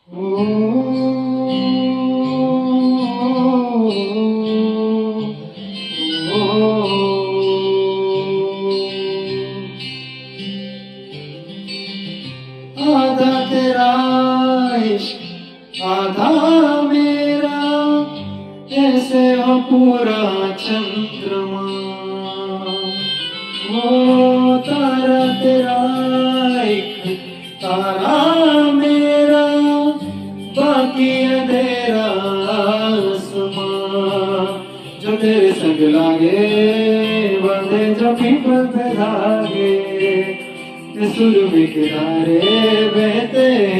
आधा तेरा इश्क आधा मेरा, ऐसे हो पूरा चंद्रमा। वो तारा तेरा एक तारा मेरा, बाकी अंधेरा आसमां। जो तेरे संग लागे बंधे जो पीपल पे धागे, सुर में किनारे बहते